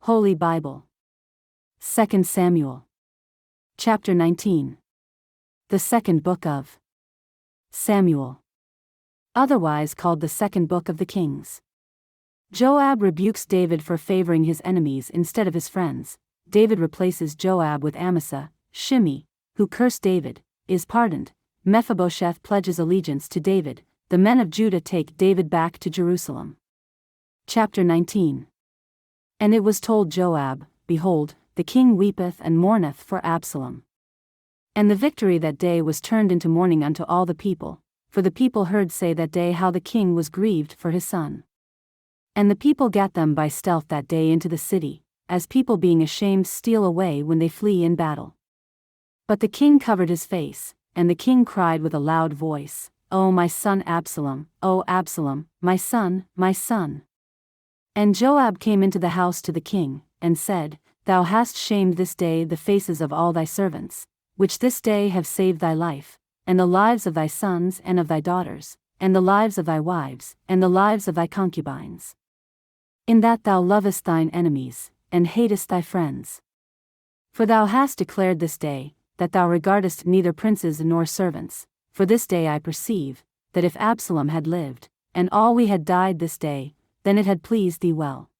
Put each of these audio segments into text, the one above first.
Holy Bible. 2 Samuel. Chapter 19. The second book of Samuel. Otherwise called the second book of the Kings. Joab rebukes David for favoring his enemies instead of his friends. David replaces Joab with Amasa. Shimei, who cursed David, is pardoned. Mephibosheth pledges allegiance to David. The men of Judah take David back to Jerusalem. Chapter 19. And it was told Joab, Behold, the king weepeth and mourneth for Absalom. And the victory that day was turned into mourning unto all the people, for the people heard say that day how the king was grieved for his son. And the people gat them by stealth that day into the city, as people being ashamed steal away when they flee in battle. But the king covered his face, and the king cried with a loud voice, O my son Absalom, O Absalom, my son, my son. And Joab came into the house to the king, and said, Thou hast shamed this day the faces of all thy servants, which this day have saved thy life, and the lives of thy sons and of thy daughters, and the lives of thy wives, and the lives of thy concubines. In that thou lovest thine enemies, and hatest thy friends. For thou hast declared this day, that thou regardest neither princes nor servants, for this day I perceive, that if Absalom had lived, and all we had died this day, then it had pleased thee well.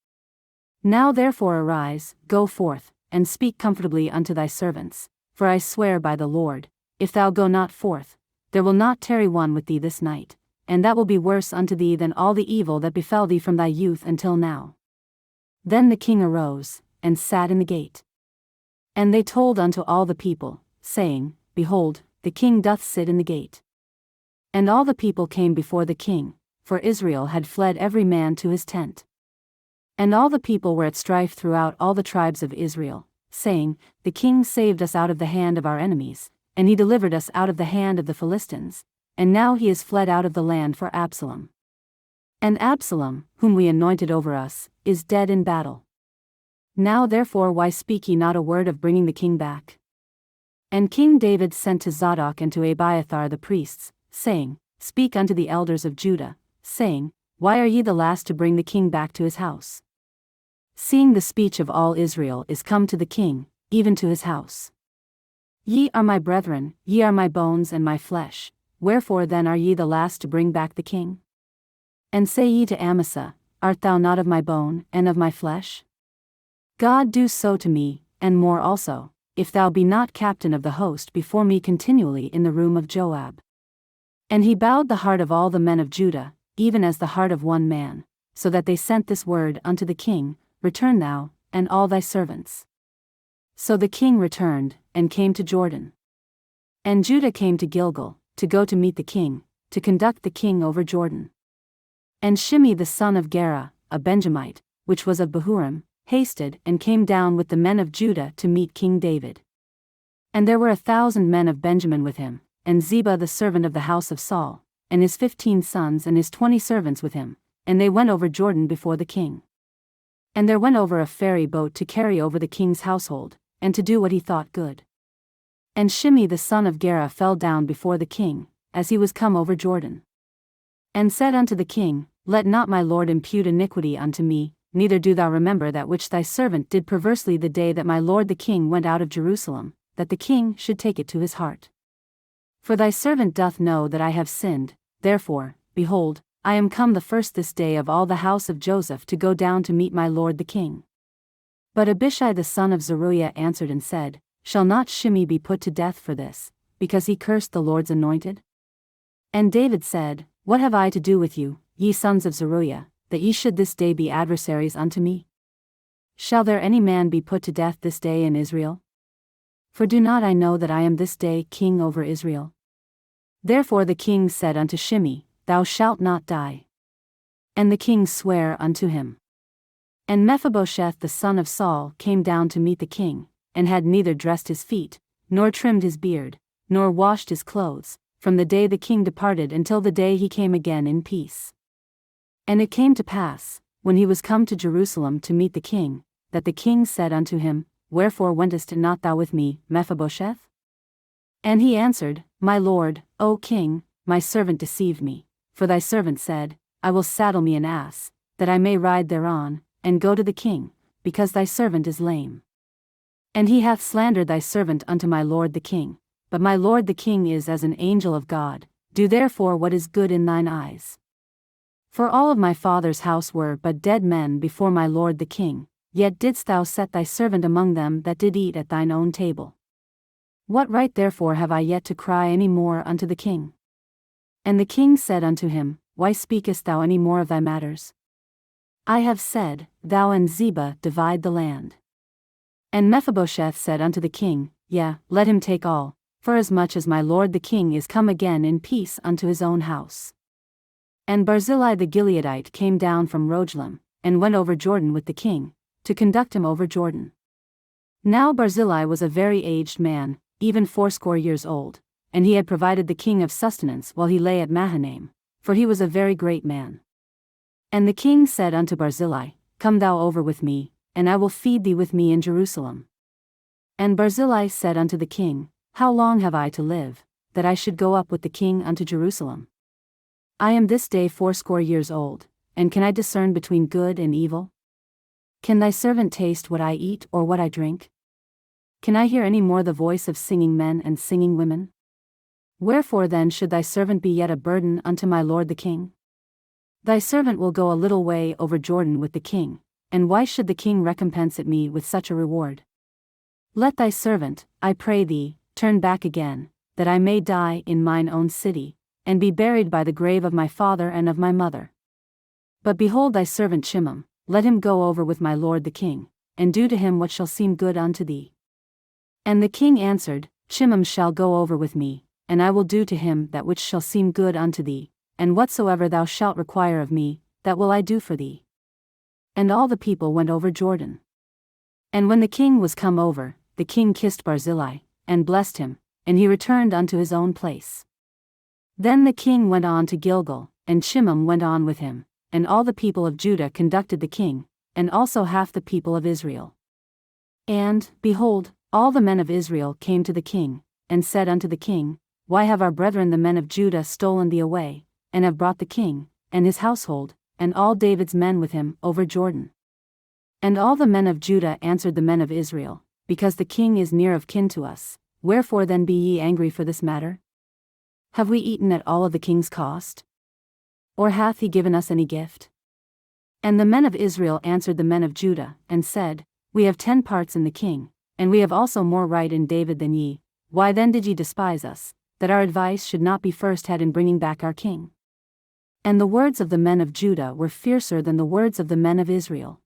Now therefore arise, go forth, and speak comfortably unto thy servants, for I swear by the Lord, if thou go not forth, there will not tarry one with thee this night, and that will be worse unto thee than all the evil that befell thee from thy youth until now. Then the king arose, and sat in the gate. And they told unto all the people, saying, Behold, the king doth sit in the gate. And all the people came before the king, for Israel had fled every man to his tent. And all the people were at strife throughout all the tribes of Israel, saying, The king saved us out of the hand of our enemies, and he delivered us out of the hand of the Philistines, and now he is fled out of the land for Absalom. And Absalom, whom we anointed over us, is dead in battle. Now therefore why speak ye not a word of bringing the king back? And King David sent to Zadok and to Abiathar the priests, saying, Speak unto the elders of Judah, saying, Why are ye the last to bring the king back to his house? Seeing the speech of all Israel is come to the king, even to his house. Ye are my brethren, ye are my bones and my flesh, wherefore then are ye the last to bring back the king? And say ye to Amasa, Art thou not of my bone, and of my flesh? God do so to me, and more also, if thou be not captain of the host before me continually in the room of Joab. And he bowed the heart of all the men of Judah, even as the heart of one man, so that they sent this word unto the king, Return thou, and all thy servants. So the king returned, and came to Jordan. And Judah came to Gilgal, to go to meet the king, to conduct the king over Jordan. And Shimei the son of Gera, a Benjamite, which was of Bahurim, hasted and came down with the men of Judah to meet King David. And there were 1,000 men of Benjamin with him, and Ziba the servant of the house of Saul, and his 15 sons and his 20 servants with him, and they went over Jordan before the king. And there went over a ferry boat to carry over the king's household, and to do what he thought good. And Shimei the son of Gera fell down before the king, as he was come over Jordan. And said unto the king, Let not my lord impute iniquity unto me, neither do thou remember that which thy servant did perversely the day that my lord the king went out of Jerusalem, that the king should take it to his heart. For thy servant doth know that I have sinned, therefore, behold, I am come the first this day of all the house of Joseph to go down to meet my lord the king. But Abishai the son of Zeruiah answered and said, Shall not Shimei be put to death for this, because he cursed the Lord's anointed? And David said, What have I to do with you, ye sons of Zeruiah, that ye should this day be adversaries unto me? Shall there any man be put to death this day in Israel? For do not I know that I am this day king over Israel? Therefore the king said unto Shimei, Thou shalt not die. And the king sware unto him. And Mephibosheth the son of Saul came down to meet the king, and had neither dressed his feet, nor trimmed his beard, nor washed his clothes, from the day the king departed until the day he came again in peace. And it came to pass, when he was come to Jerusalem to meet the king, that the king said unto him, Wherefore wentest not thou with me, Mephibosheth? And he answered, My lord, O king, my servant deceived me, for thy servant said, I will saddle me an ass, that I may ride thereon, and go to the king, because thy servant is lame. And he hath slandered thy servant unto my lord the king, but my lord the king is as an angel of God, do therefore what is good in thine eyes. For all of my father's house were but dead men before my lord the king, yet didst thou set thy servant among them that did eat at thine own table. What right therefore have I yet to cry any more unto the king? And the king said unto him, Why speakest thou any more of thy matters? I have said, Thou and Ziba divide the land. And Mephibosheth said unto the king, Yea, let him take all, forasmuch as my lord the king is come again in peace unto his own house. And Barzillai the Gileadite came down from Rogelim, and went over Jordan with the king, to conduct him over Jordan. Now Barzillai was a very aged man, even 80 years old, and he had provided the king of sustenance while he lay at Mahanaim, for he was a very great man. And the king said unto Barzillai, Come thou over with me, and I will feed thee with me in Jerusalem. And Barzillai said unto the king, How long have I to live, that I should go up with the king unto Jerusalem? I am this day 80 years old, and can I discern between good and evil? Can thy servant taste what I eat or what I drink? Can I hear any more the voice of singing men and singing women? Wherefore then should thy servant be yet a burden unto my lord the king? Thy servant will go a little way over Jordan with the king, and why should the king recompense at me with such a reward? Let thy servant, I pray thee, turn back again, that I may die in mine own city, and be buried by the grave of my father and of my mother. But behold thy servant Shimei, let him go over with my lord the king, and do to him what shall seem good unto thee. And the king answered, Shimei shall go over with me, and I will do to him that which shall seem good unto thee, and whatsoever thou shalt require of me, that will I do for thee. And all the people went over Jordan. And when the king was come over, the king kissed Barzillai, and blessed him, and he returned unto his own place. Then the king went on to Gilgal, and Shimei went on with him, and all the people of Judah conducted the king, and also half the people of Israel. And, behold, all the men of Israel came to the king, and said unto the king, Why have our brethren the men of Judah stolen thee away, and have brought the king, and his household, and all David's men with him, over Jordan? And all the men of Judah answered the men of Israel, Because the king is near of kin to us, wherefore then be ye angry for this matter? Have we eaten at all of the king's cost? Or hath he given us any gift? And the men of Israel answered the men of Judah, and said, We have 10 parts in the king, and we have also more right in David than ye. Why then did ye despise us, that our advice should not be first had in bringing back our king? And the words of the men of Judah were fiercer than the words of the men of Israel.